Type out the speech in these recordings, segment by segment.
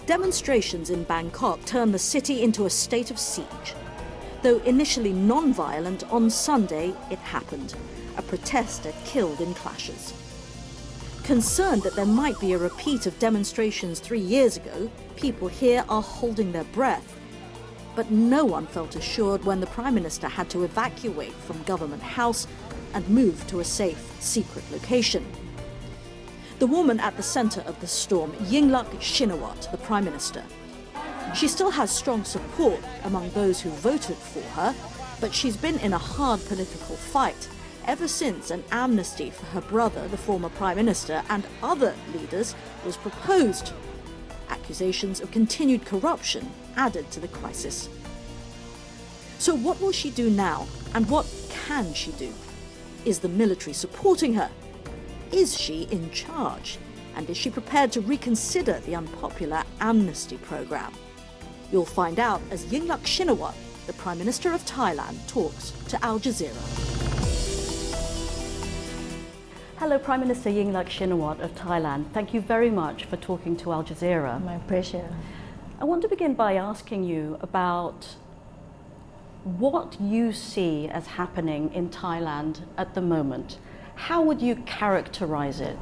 Demonstrations in Bangkok turned the city into a state of siege. Though initially non-violent, on Sunday it happened. A protester killed in clashes. Concerned that there might be a repeat of demonstrations 3 years ago, people here are holding their breath. But no one felt assured when the Prime Minister had to evacuate from Government House and move to a safe, secret location. The woman at the centre of the storm, Yingluck Shinawatra, the Prime Minister. She still has strong support among those who voted for her, but she's been in a hard political fight ever since an amnesty for her brother, the former Prime Minister, and other leaders was proposed. Accusations of continued corruption added to the crisis. So what will she do now, and what can she do? Is the military supporting her? Is she in charge? And is she prepared to reconsider the unpopular amnesty program? You'll find out as Yingluck Shinawatra, the Prime Minister of Thailand, talks to Al Jazeera. Hello, Prime Minister Yingluck Shinawatra of Thailand. Thank you very much for talking to Al Jazeera. My pleasure. I want to begin by asking you about what you see as happening in Thailand at the moment. How would you characterize it?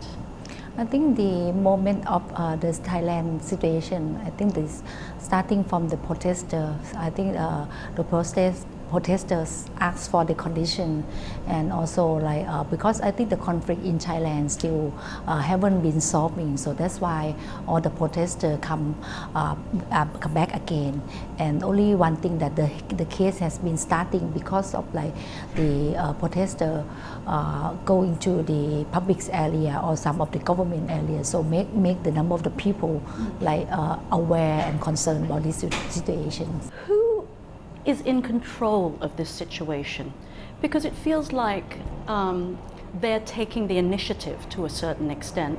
I think the moment of the Thailand situation, I think this starting from the protesters. I think the protesters ask for the condition, and also because I think the conflict in Thailand still haven't been solving, so that's why all the protesters come back again. And only one thing that the case has been starting because of the protester going to the public area or some of the government areas, so make the number of the people aware and concerned about this situation. Who is in control of this situation? Because it feels like they're taking the initiative to a certain extent,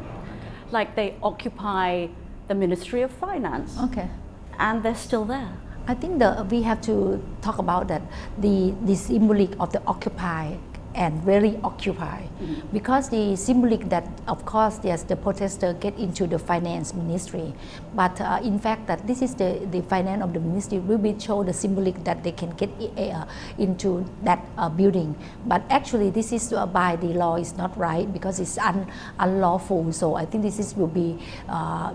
like they occupy the Ministry of Finance. Okay. And they're still there. I think we have to talk about that the symbolic of the occupy and very occupy, because the symbolic that of course yes the protester get into the finance ministry, but in fact that this is the finance of the ministry will be show the symbolic that they can get into that building, but actually this is by the law is not right because it's unlawful. So I think this is will be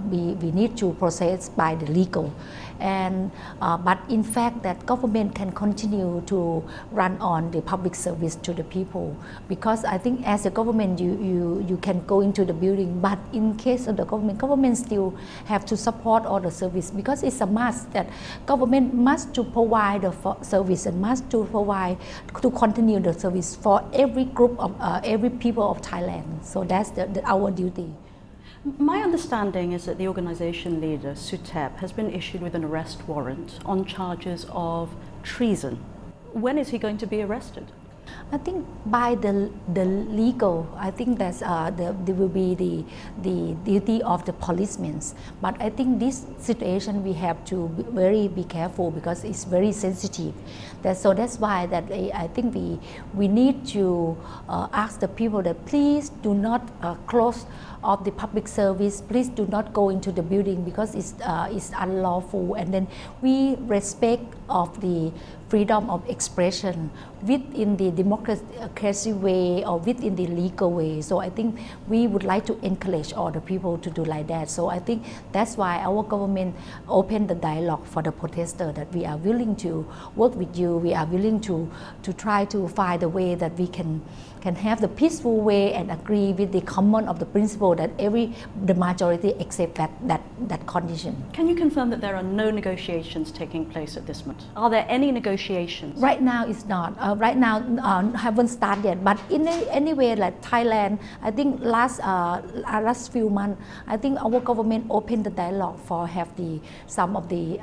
we need to process by the legal. And but in fact that government can continue to run on the public service to the people, because I think as a government you can go into the building, but in case of the government still have to support all the service, because it's a must that government must to provide the service and must to provide to continue the service for every group of every people of Thailand. So that's our duty. My understanding is that the organization leader, Suthep, has been issued with an arrest warrant on charges of treason. When is he going to be arrested? I think by the legal, I think that's there will be the duty of the policemen. But I think this situation we have to be careful because it's very sensitive. So that's why that I think we need to ask the people that please do not close of the public service. Please do not go into the building because it's unlawful, and then we respect of the freedom of expression within the democracy way or within the legal way. So I think we would like to encourage all the people to do like that. So I think that's why our government opened the dialogue for the protester, that we are willing to work with you. We are willing to try to find a way that we can have the peaceful way and agree with the common of the principle that the majority accept that condition. Can you confirm that there are no negotiations taking place at this moment? Are there any negotiations? Right now it's not. Right now haven't started yet. But in any way, like Thailand, I think last few months, I think our government opened the dialogue for have some of the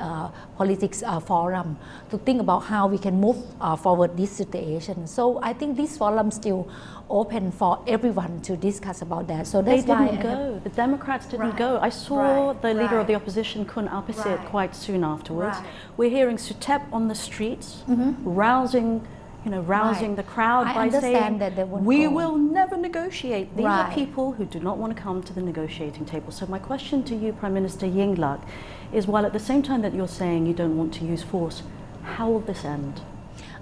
politics forum to think about how we can move forward this situation. So I think this forum still open for everyone to discuss about that. So that's they didn't go. The Democrats didn't go. I saw the leader of the opposition, Kun Apisit, quite soon afterwards. We're hearing Suthep on the streets, rousing rousing the crowd by saying that they won't we go. will never negotiate. These are Right. people who do not want to come to the negotiating table. So my question to you, Prime Minister Yingluck, is while at the same time that you're saying you don't want to use force, how will this end?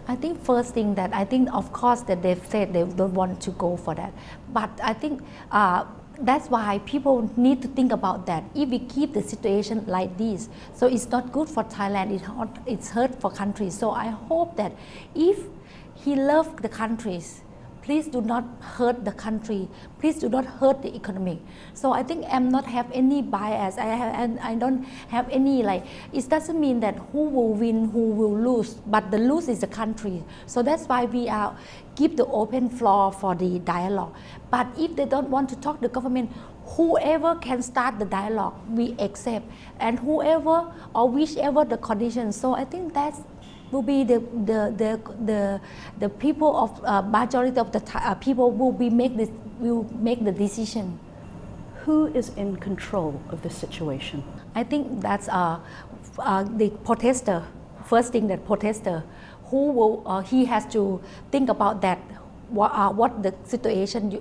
I think first thing that I think of course that they've said they don't want to go for that, but I think that's why people need to think about that. If we keep the situation like this, so it's not good for Thailand, it's hurt for countries. So I hope that if he loves the countries, please do not hurt the country. Please do not hurt the economy. So I think I'm not have any bias. I don't have any it doesn't mean that who will win, who will lose, but the lose is the country. So that's why we are give the open floor for the dialogue. But if they don't want to talk to the government, whoever can start the dialogue, we accept, and whoever or whichever the conditions. So I think that's will be the people of majority of the people will make the decision. Who is in control of this situation? I think that's the protester. First thing, that protester, who will he has to think about that what the situation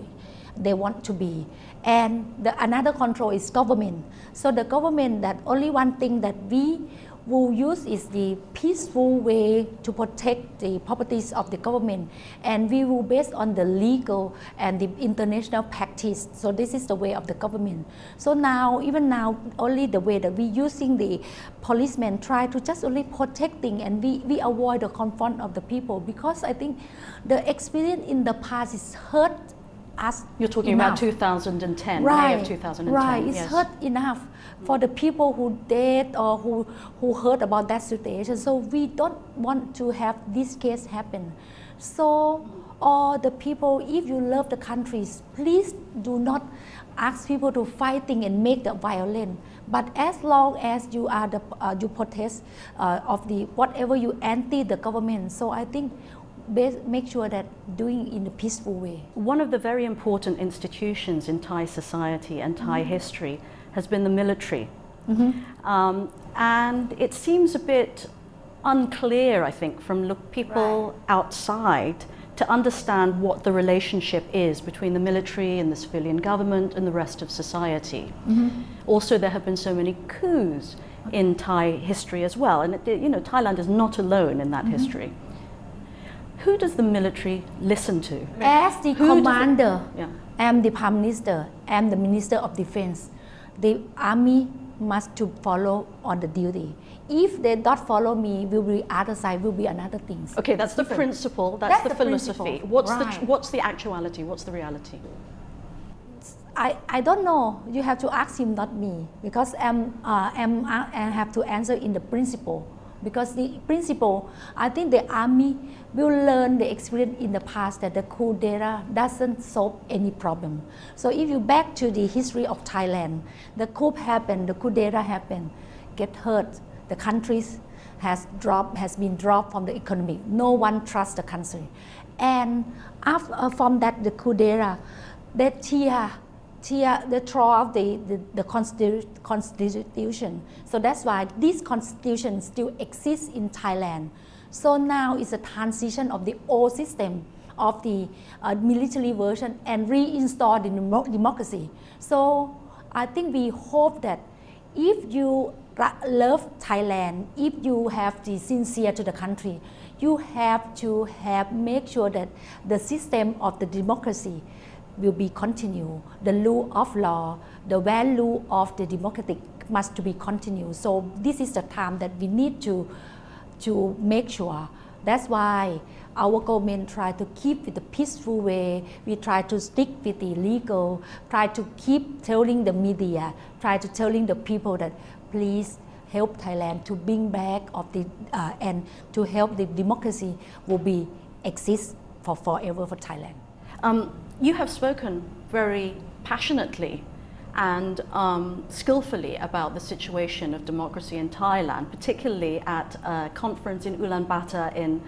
they want to be, and another control is government. So the government, that only one thing that we will use is the peaceful way to protect the properties of the government, and we will based on the legal and the international practice. So this is the way of the government. So now, even now, only the way that we using the policemen try to just only protecting, and we avoid the confront of the people, because I think the experience in the past is hurt us. You're talking enough. About 2010, right. May of 2010. Right, it's yes. hurt enough for the people who dead or who heard about that situation. So we don't want to have this case happen. So all the people, if you love the countries, please do not ask people to fighting and make the violent. But as long as you are you protest of the whatever you anti the government. So I think make sure that doing in a peaceful way. One of the very important institutions in Thai society and Thai history has been the military. And it seems a bit unclear, I think, from people outside to understand what the relationship is between the military and the civilian government and the rest of society. Also, there have been so many coups in Thai history as well. And Thailand is not alone in that history. Who does the military listen to? As the commander, I'm the Prime Minister, I'm the Minister of Defense. The army must to follow on the duty. If they don't follow me, will be other side, will be another things. Okay, that's the principle, that's the philosophy. What's the actuality, what's the reality? I don't know. You have to ask him, not me, because I have to answer in the principle. Because the principle, I think the army will learn the experience in the past that the coup d'etat doesn't solve any problem. So if you back to the history of Thailand, the coup happened, the coup d'etat happened, get hurt, the countries has been dropped from the economy. No one trusts the country. And after, from that, the coup d'etat, they throw out the constitution. So that's why this constitution still exists in Thailand. So now it's a transition of the old system of the military version and reinstall the democracy. So I think we hope that if you love Thailand, if you have the sincere to the country, you have to make sure that the system of the democracy will be continued. The rule of law, the value of the democratic must be continued. So this is the time that we need to make sure. That's why our government try to keep with the peaceful way. We try to stick with the legal, try to keep telling the media, try to telling the people that please help Thailand to bring back of the and to help the democracy will be exist for forever for Thailand. You have spoken very passionately and skillfully about the situation of democracy in Thailand, particularly at a conference in Ulaanbaatar in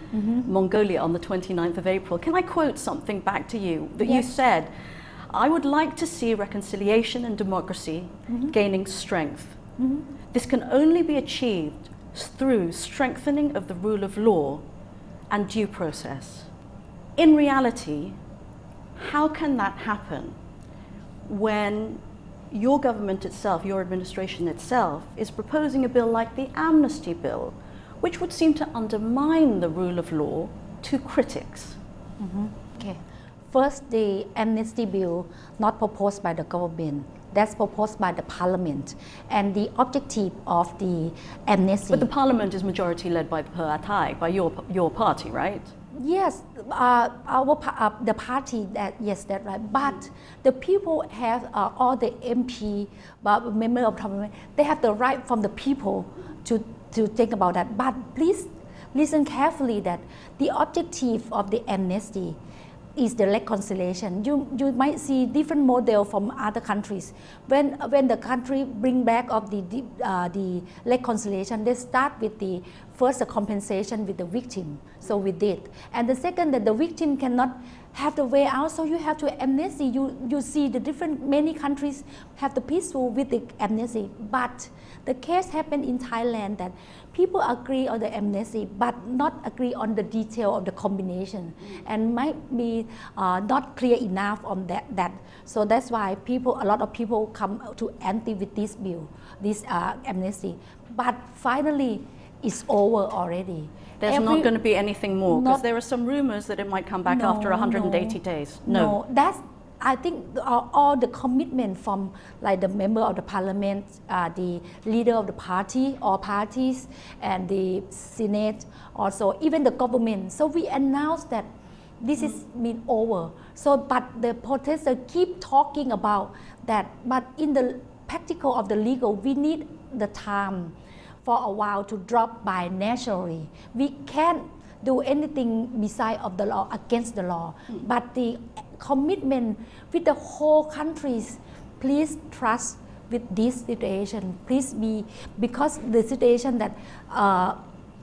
Mongolia on the 29th of April. Can I quote something back to you that you said? I would like to see reconciliation and democracy gaining strength. This can only be achieved through strengthening of the rule of law and due process. In reality, how can that happen when your government itself, your administration itself, is proposing a bill like the amnesty bill, which would seem to undermine the rule of law to critics? Okay. First, the amnesty bill not proposed by the government. That's proposed by the parliament. And the objective of the amnesty... But the parliament is majority led by the Thai, by your party, right? Yes, the party, yes, that's right. But the people have, all the MP, member of parliament, they have the right from the people to think about that. But please listen carefully that the objective of the amnesty is the reconciliation. You might see different model from other countries. When the country bring back of the reconciliation, they start with the first compensation with the victim. So we did. And the second, that the victim cannot have the way out, so you have to amnesty. You see the different, many countries have the peaceful with the amnesty. But the case happened in Thailand that people agree on the amnesty but not agree on the detail of the combination and might be not clear enough on that. So that's why a lot of people come to anti with this bill, this amnesty. But finally, it's over already. There's not going to be anything more because there are some rumors that it might come back after 180 days. No, that's I think all the commitment from like the member of the parliament, the leader of the party, all parties, and the Senate, also even the government. So we announced that this is been over. So, but the protesters keep talking about that. But in the practical of the legal, we need the time for a while to drop by naturally. We can't do anything beside of the law against the law, but the commitment with the whole countries, please trust with this situation. Please be, because the situation that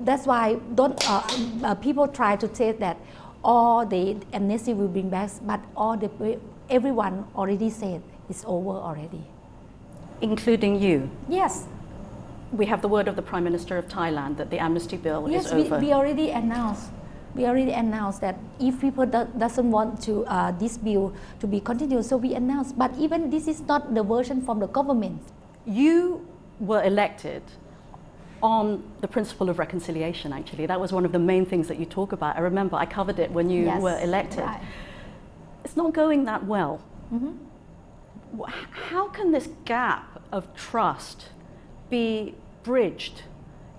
that's why people try to say that all the amnesty will bring back, but everyone already said it's over already, including you. Yes. We have the word of the Prime Minister of Thailand that the amnesty bill is over. Yes, we already announced. We already announced that if people doesn't want to this bill to be continued, so we announced. But even this is not the version from the government. You were elected on the principle of reconciliation. Actually, that was one of the main things that you talk about. I remember I covered it when you were elected. Right. It's not going that well. How can this gap of trust be bridged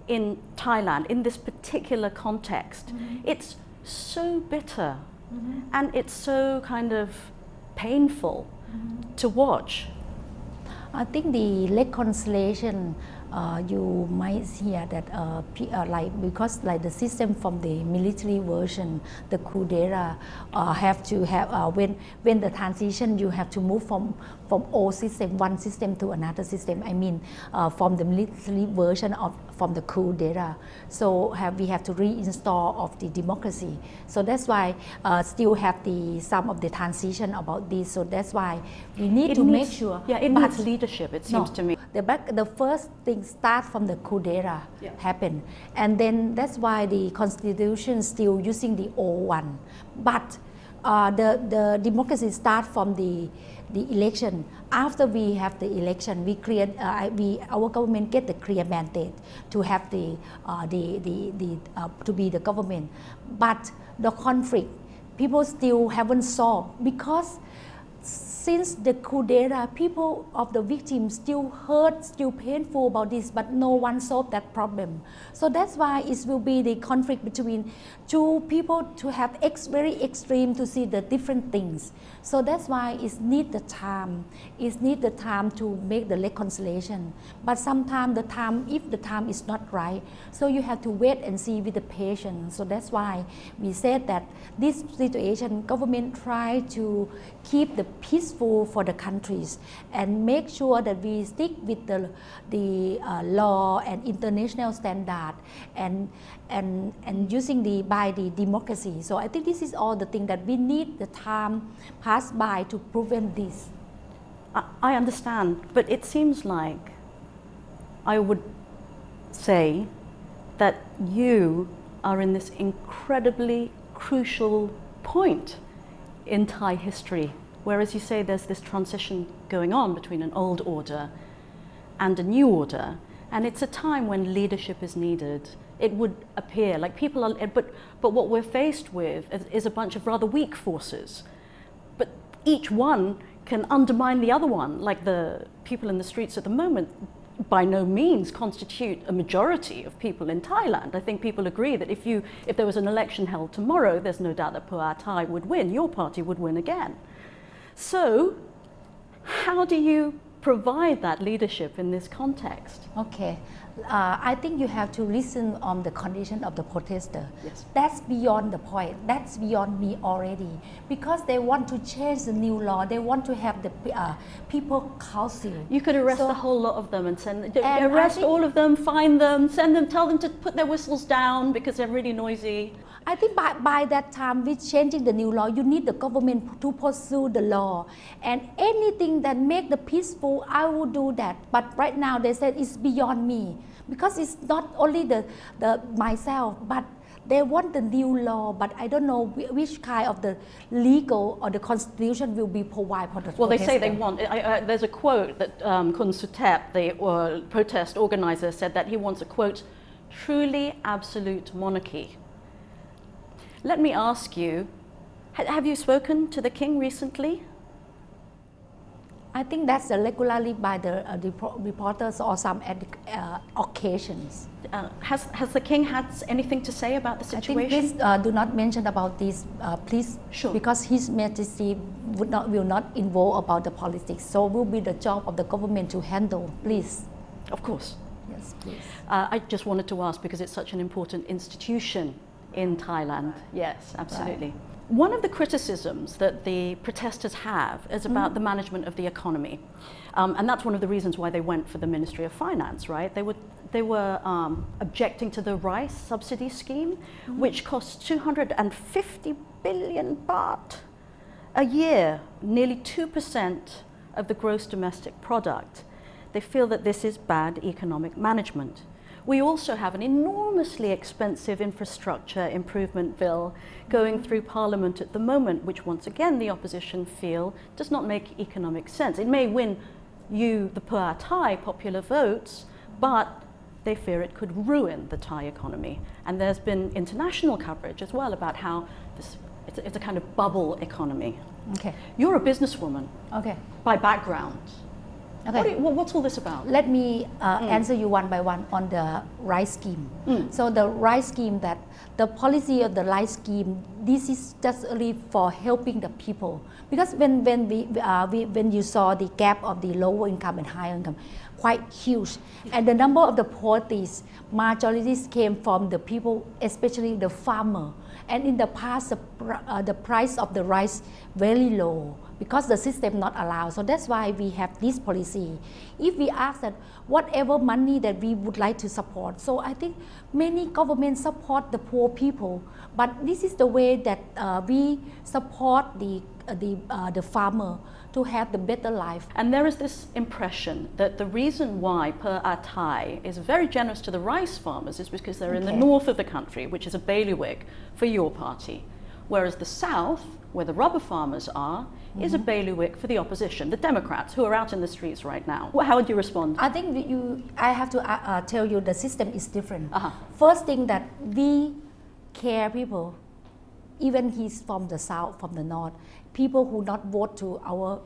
in Thailand in this particular context? It's so bitter and it's so kind of painful to watch. I think the reconciliation, you might hear that like because like the system from the military version, the coup d'etat, have to have when the transition you have to move from old system, one system to another system. I mean from the military version from the coup d'etat. So we have to reinstall of the democracy. So that's why still have some of the transition about this. So that's why we need to make sure. Yeah, it needs leadership. It seems to me. The first thing start from the coup d'etat happen, and then that's why the constitution still using the old one. But the democracy start from the election. After we have the election, our government get the clear mandate to have to be the government. But the conflict, people still haven't solved because since the coup d'etat, people of the victims still hurt, still painful about this, but no one solved that problem. So that's why it will be the conflict between two people to have very extreme to see the different things. So that's why it needs the time. It needs the time to make the reconciliation. But sometimes if the time is not right, so you have to wait and see with the patience. So that's why we said that this situation, government try to keep the peaceful for the countries and make sure that we stick with the law and international standard and using by the democracy. So I think this is all the thing that we need the time pass by to prevent this. I understand, but it seems like I would say that you are in this incredibly crucial point in Thai history, where, as you say, there's this transition going on between an old order and a new order, and it's a time when leadership is needed. It would appear like people are, but what we're faced with is a bunch of rather weak forces, but each one can undermine the other one, like the people in the streets at the moment by no means constitute a majority of people in Thailand. I think people agree that if there was an election held tomorrow, there's no doubt that Pheu Thai would win, your party would win again. So how do you provide that leadership in this context? Okay, I think you have to listen on the condition of the protester. Yes. That's beyond the point. That's beyond me already. Because they want to change the new law. They want to have the people council. You could arrest the whole lot of them and arrest all of them, fine them, send them, tell them to put their whistles down because they're really noisy. I think by that time, with changing the new law, you need the government to pursue the law. And anything that make the peaceful, I will do that. But right now, they said it's beyond me. Because it's not only the myself, but they want the new law, but I don't know which kind of the legal or the constitution will be provided for the Well, they say they want, there's a quote that Kun Suthep, the protest organizer, said that he wants a, quote, truly absolute monarchy. Let me ask you, have you spoken to the king recently? I think that's regularly by the reporters or some occasions. Has the king had anything to say about the situation? I think please do not mention about this, please, sure. Because His Majesty will not involve about the politics. So it will be the job of the government to handle, please. Of course. Yes, please. I just wanted to ask because it's such an important institution in Thailand. Yes, absolutely. Right. One of the criticisms that the protesters have is about the management of the economy. And that's one of the reasons why they went for the Ministry of Finance, right? They were objecting to the rice subsidy scheme, which costs 250 billion baht a year, nearly 2% of the gross domestic product. They feel that this is bad economic management. We also have an enormously expensive infrastructure improvement bill going through Parliament at the moment, which once again the opposition feel does not make economic sense. It may win you, the Pheu Thai, popular votes, but they fear it could ruin the Thai economy. And there's been international coverage as well about how it's a kind of bubble economy. Okay. You're a businesswoman. Okay. By background. Okay. What's all this about? Let me answer you one by one on the rice scheme. So the rice scheme, that the policy of the rice scheme, this is just only for helping the people. Because when you saw the gap of the lower income and higher income, quite huge, and the number of the poverties, majorities came from the people, especially the farmer. And in the past, the price of the rice very low, because the system not allow. So that's why we have this policy. If we ask that whatever money that we would like to support, so I think many governments support the poor people, but this is the way that we support the farmer to have the better life. And there is this impression that the reason why Pheu Thai is very generous to the rice farmers is because they're in the north of the country, which is a bailiwick for your party, whereas the south, where the rubber farmers are, is a bailiwick for the opposition, the Democrats, who are out in the streets right now. How would you respond? I think I have to tell you the system is different. First thing that we care people, even he's from the south, from the north, people who not vote to our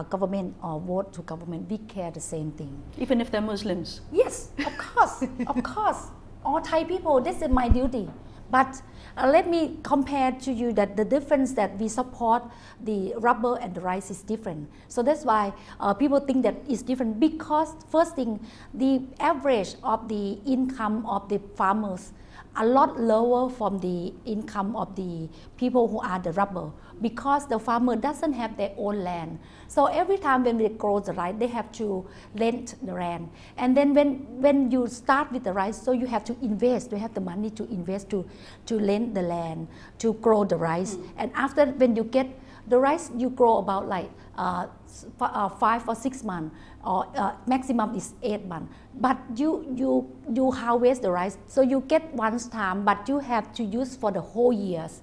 government or vote to government, we care the same thing. Even if they're Muslims? Yes, of course, of course. All Thai people, this is my duty. But let me compare to you that the difference that we support the rubber and the rice is different. So that's why people think that it's different, because first thing, the average of the income of the farmers a lot lower from the income of the people who are the rubber, because the farmer doesn't have their own land. So every time when they grow the rice, they have to rent the land. And then when you start with the rice, so you have to invest, you have the money to invest to rent the land, to grow the rice. And after when you get The rice you grow about like 5 or 6 months, or maximum is 8 months. But you harvest the rice, so you get one time, but you have to use for the whole years.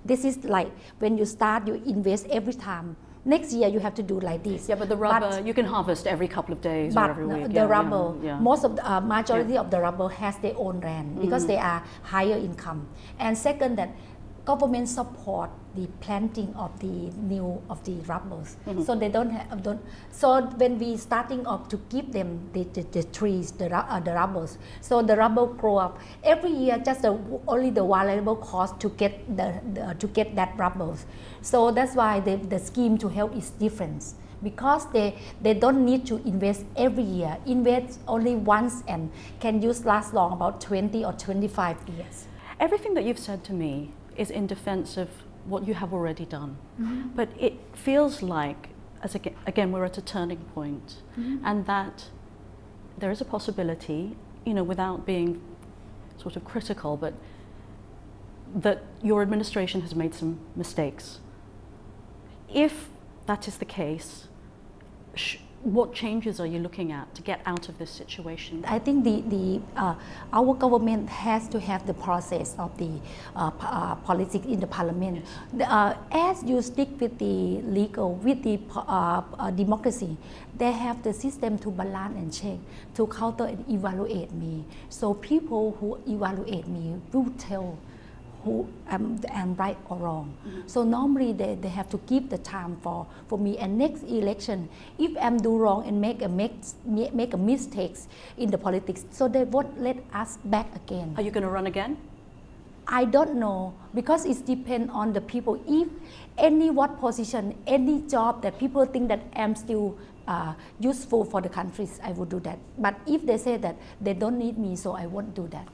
This is like when you start, you invest every time. Next year you have to do like this. Yeah, but the rubber you can harvest every couple of days or every week. But the rubber, most of the majority of the rubber has their own land because they are higher income. And second, that government support the planting of the rubbers, so they don't have. So when we starting off to give them the trees, the rubbers, so the rubber grow up every year. Just only the variable cost to get to get that rubbers. So that's why the scheme to help is different, because they don't need to invest every year. Invest only once and can use last long, about 20 or 25 years. Everything that you've said to me is in defense of what you have already done. But it feels like, again, we're at a turning point, and that there is a possibility, without being sort of critical, but that your administration has made some mistakes. If that is the case, what changes are you looking at to get out of this situation? I think our government has to have the process of the politics in the parliament. As you stick with the legal, with the democracy, they have the system to balance and check, to counter and evaluate me. So people who evaluate me will tell who am right or wrong. So normally they have to give the time for me. And next election, if I'm do wrong and make a mistakes in the politics, so they won't let us back again. Are you going to run again? I don't know, because it depends on the people. If what position, any job that people think that I'm still useful for the countries, I would do that. But if they say that they don't need me, so I won't do that.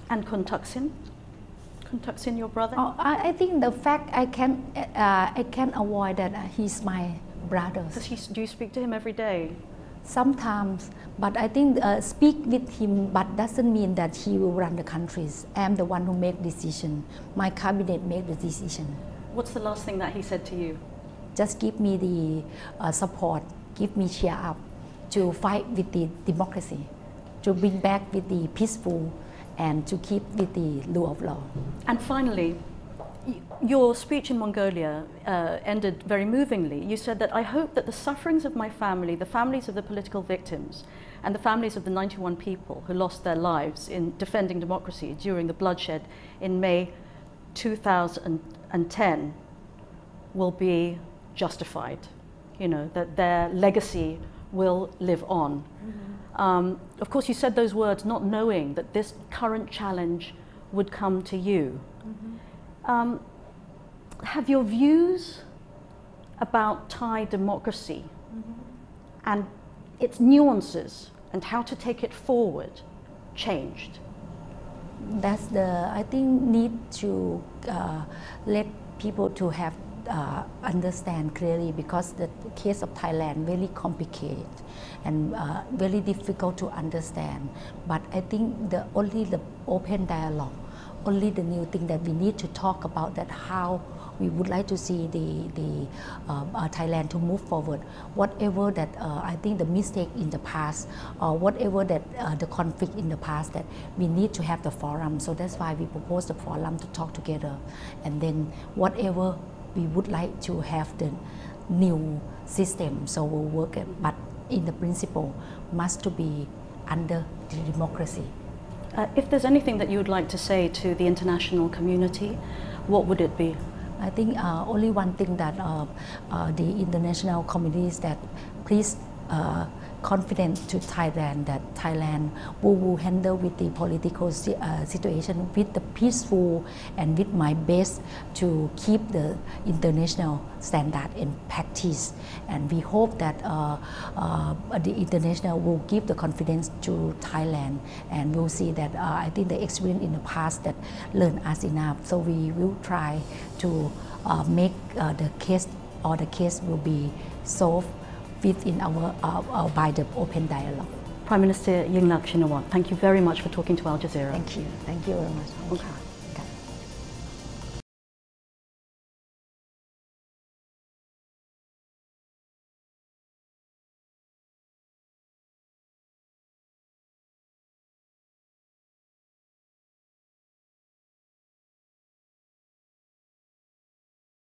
And Kun Thaksin, your brother? I think the fact I can avoid that he's my brother. Do you speak to him every day? Sometimes, but I think speak with him, but doesn't mean that he will run the countries. I'm the one who make decision. My cabinet make the decision. What's the last thing that he said to you? Just give me the support, give me cheer up to fight with the democracy, to bring back with the peaceful, and to keep with the rule of law. And finally, your speech in Mongolia ended very movingly. You said that I hope that the sufferings of my family, the families of the political victims, and the families of the 91 people who lost their lives in defending democracy during the bloodshed in May 2010 will be justified, that their legacy will live on. Of course, you said those words not knowing that this current challenge would come to you. Have your views about Thai democracy and its nuances and how to take it forward changed? That's I think, need to let people to have understand clearly, because the case of Thailand very complicated and very difficult to understand. But I think only the open dialogue, only the new thing that we need to talk about, that how we would like to see the Thailand to move forward. Whatever that I think the mistake in the past, or whatever that the conflict in the past, that we need to have the forum. So that's why we propose the forum to talk together, and then whatever we would like to have the new system, so we'll work it. But in the principle, must to be under the democracy. If there's anything that you would like to say to the international community, what would it be? I think only one thing that the international community is that please confident to Thailand, that Thailand will handle with the political situation with the peaceful and with my best to keep the international standard and practice. And we hope that the international will give the confidence to Thailand, and we'll see that I think the experience in the past that learned us enough. So we will try to make the case, or the case will be solved within our by the open dialogue. Prime Minister Yingluck Shinawatra, thank you very much for talking to Al Jazeera. Thank you very much.